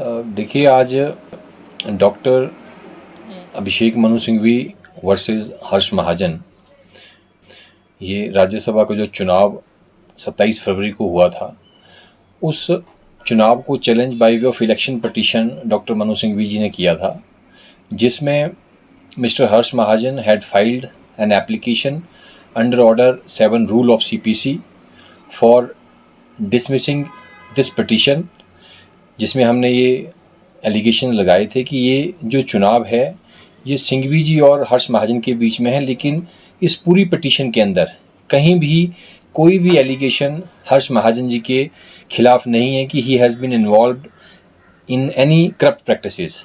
देखिए आज doctor Abhishek Manu Singhvi versus Harsh Mahajan, ये राज्यसभा का जो चुनाव 27 फरवरी को हुआ था, उस चुनाव को challenge by way of election petition doctor Manu Singhvi ji ने किया था, जिसमें mister Harsh Mahajan had filed an application under order 7 rule of CPC for dismissing this petition, जिसमें हमने ये एलिगेशन लगाए थे कि ये जो चुनाव है ये सिंघवी जी और हर्ष महाजन के बीच में है, लेकिन इस पूरी पटिशन के अंदर कहीं भी कोई भी एलिगेशन हर्ष महाजन जी के खिलाफ नहीं है कि he has been involved in any corrupt practices.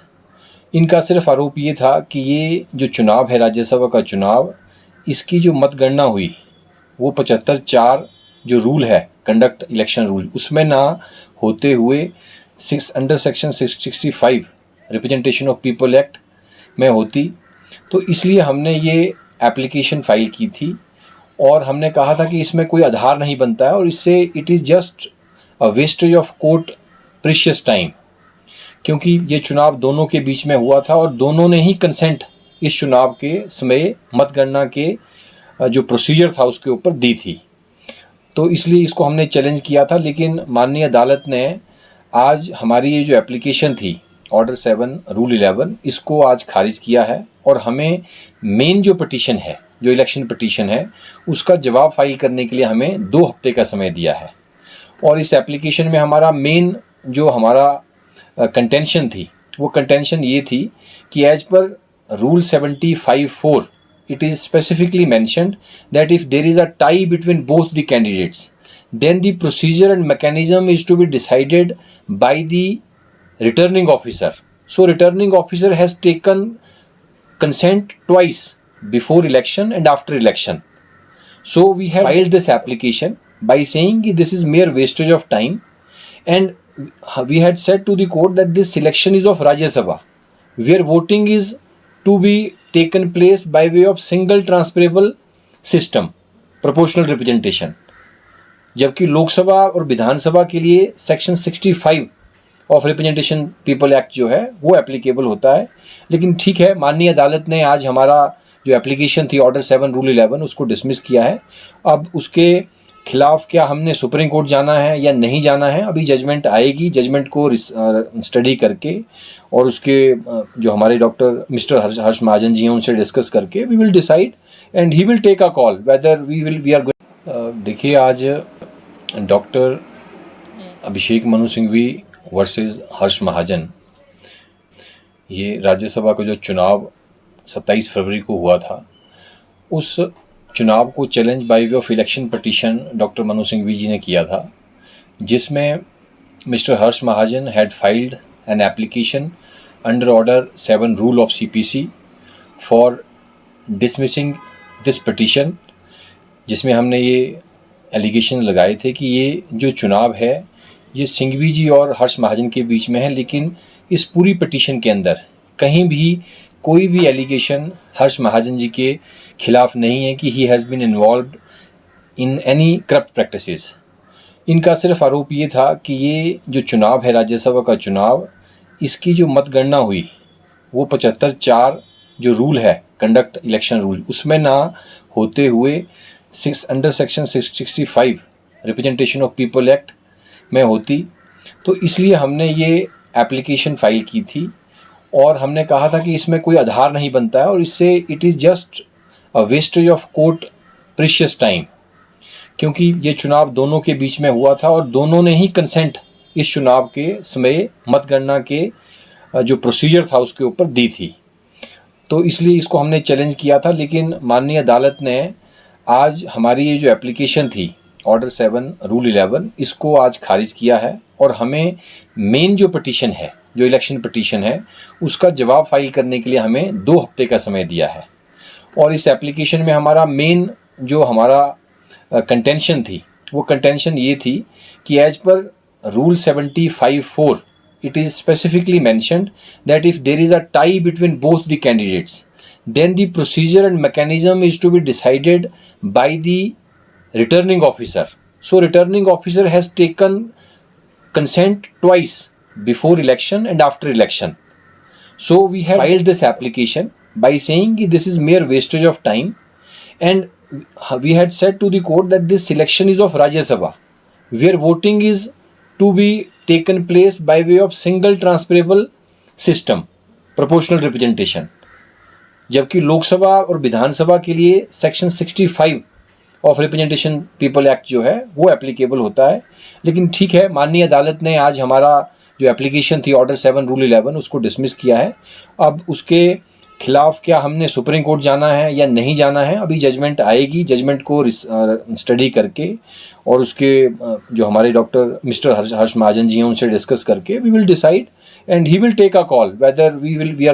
इनका सिर्फ आरोप ये था कि ये जो चुनाव है राज्यसभा का चुनाव, इसकी जो मतगणना हुई वो 75(4) जो रूल है कंडक्ट इलेक्शन रूल, उसमें ना होते हुए under section 665 representation of people act में होती। तो इसलिए हमने ये एप्लीकेशन फाइल की थी और हमने कहा था कि इसमें कोई आधार नहीं बनता है और इससे it is just a wastage of court precious time, क्योंकि ये चुनाव दोनों के बीच में हुआ था और दोनों ने ही कंसेंट इस चुनाव के समय मतगणना के जो प्रोसीजर था उसके ऊपर दी थी। तो इसलिए इसको हमने चैलेंज किया था, लेकिन माननीय अदालत ने आज हमारी ये जो एप्लीकेशन थी ऑर्डर 7 रूल 11 इसको आज खारिज किया है और हमें मेन जो पटिशन है, जो इलेक्शन पटिशन है, उसका जवाब फाइल करने के लिए हमें 2 हफ्ते का समय दिया है। और इस एप्लीकेशन में हमारा मेन जो हमारा कंटेंशन थी वो कंटेंशन ये थी कि as per rule 75(4) it is specifically mentioned that if there is a tie between both the candidates, then the procedure and mechanism is to be decided by the returning officer. So returning officer has taken consent twice, before election and after election. So we have filed this application by saying that this is mere wastage of time, and we had said to the court that this selection is of Rajya Sabha, where voting is to be taken place by way of single transferable system, proportional representation, जबकि लोकसभा और विधानसभा के लिए section 65 of representation people act जो है वो applicable होता है। लेकिन ठीक है, माननीय अदालत ने आज हमारा जो एप्लीकेशन थी ऑर्डर 7 रूल 11 उसको डिसमिस किया है। अब उसके खिलाफ क्या हमने सुप्रीम कोर्ट जाना है या नहीं जाना है, अभी जजमेंट आएगी, जजमेंट को स्टडी करके और उसके जो हमारे डॉक्टर मिस्टर हर्ष महाजन जी हैं उनसे डिस्कस करके we will decide and he will take a call whether we are going. देखिए आज डॉक्टर अभिषेक मनु सिंघवी वर्सेस हर्ष महाजन, ये राज्यसभा का जो चुनाव 27 फरवरी को हुआ था, उस चुनाव को challenge by way of election petition doctor Manu Singhvi ji ने किया था, जिसमें mister Harsh Mahajan had filed an application under order 7 rule of CPC for dismissing this petition, जिसमें हमने ये एलिगेशन लगाए थे कि ये जो चुनाव है ये सिंघवी जी और हर्ष महाजन के बीच में है, लेकिन इस पूरी पटिशन के अंदर कहीं भी कोई भी एलिगेशन हर्ष महाजन जी के खिलाफ नहीं है कि he has been involved in any corrupt practices. इनका सिर्फ आरोप ये था कि ये जो चुनाव है राज्यसभा का चुनाव, इसकी जो मतगणना हुई वो 75(4) जो रूल है कंडक्ट इलेक्शन रूल, उसमें ना होते हुए under section 665 representation of people act में होती। तो इसलिए हमने ये एप्लीकेशन फाइल की थी और हमने कहा था कि इसमें कोई आधार नहीं बनता है और इससे it is just a wastage of court precious time, क्योंकि ये चुनाव दोनों के बीच में हुआ था और दोनों ने ही कंसेंट इस चुनाव के समय मतगणना के जो प्रोसीजर था उसके ऊपर दी थी। तो इसलिए इसको हमने चैलेंज किया था, लेकिन माननीय अदालत ने आज हमारी ये जो एप्लीकेशन थी ऑर्डर 7 रूल 11 इसको आज खारिज किया है और हमें मेन जो पटिशन है, जो इलेक्शन पटिशन है, उसका जवाब फाइल करने के लिए हमें 2 हफ्ते का समय दिया है। और इस एप्लीकेशन में हमारा मेन जो हमारा कंटेंशन थी वो कंटेंशन ये थी कि as per rule 75(4) it is specifically mentioned that if there is a tie between both the candidates, then the procedure and mechanism is to be decided by the returning officer. So returning officer has taken consent twice, before election and after election. So we had filed this application by saying that this is mere wastage of time, and we had said to the court that this election is of Rajya Sabha, where voting is to be taken place by way of single transferable system, proportional representation. जबकि लोकसभा और विधानसभा के लिए section 65 of representation people act जो है वो applicable होता है. लेकिन ठीक है, माननीय अदालत ने आज हमारा जो एप्लीकेशन थी ऑर्डर 7 रूल 11 उसको डिसमिस किया है. अब उसके खिलाफ क्या हमने सुप्रीम कोर्ट जाना है या नहीं जाना है, अभी जजमेंट आएगी. जजमेंट को स्टडी करके और उसके जो हमारे डॉक्टर मिस्टर हर्ष महाजन जी हैं उनसे डिस्कस करके we will decide and he will take a call whether we are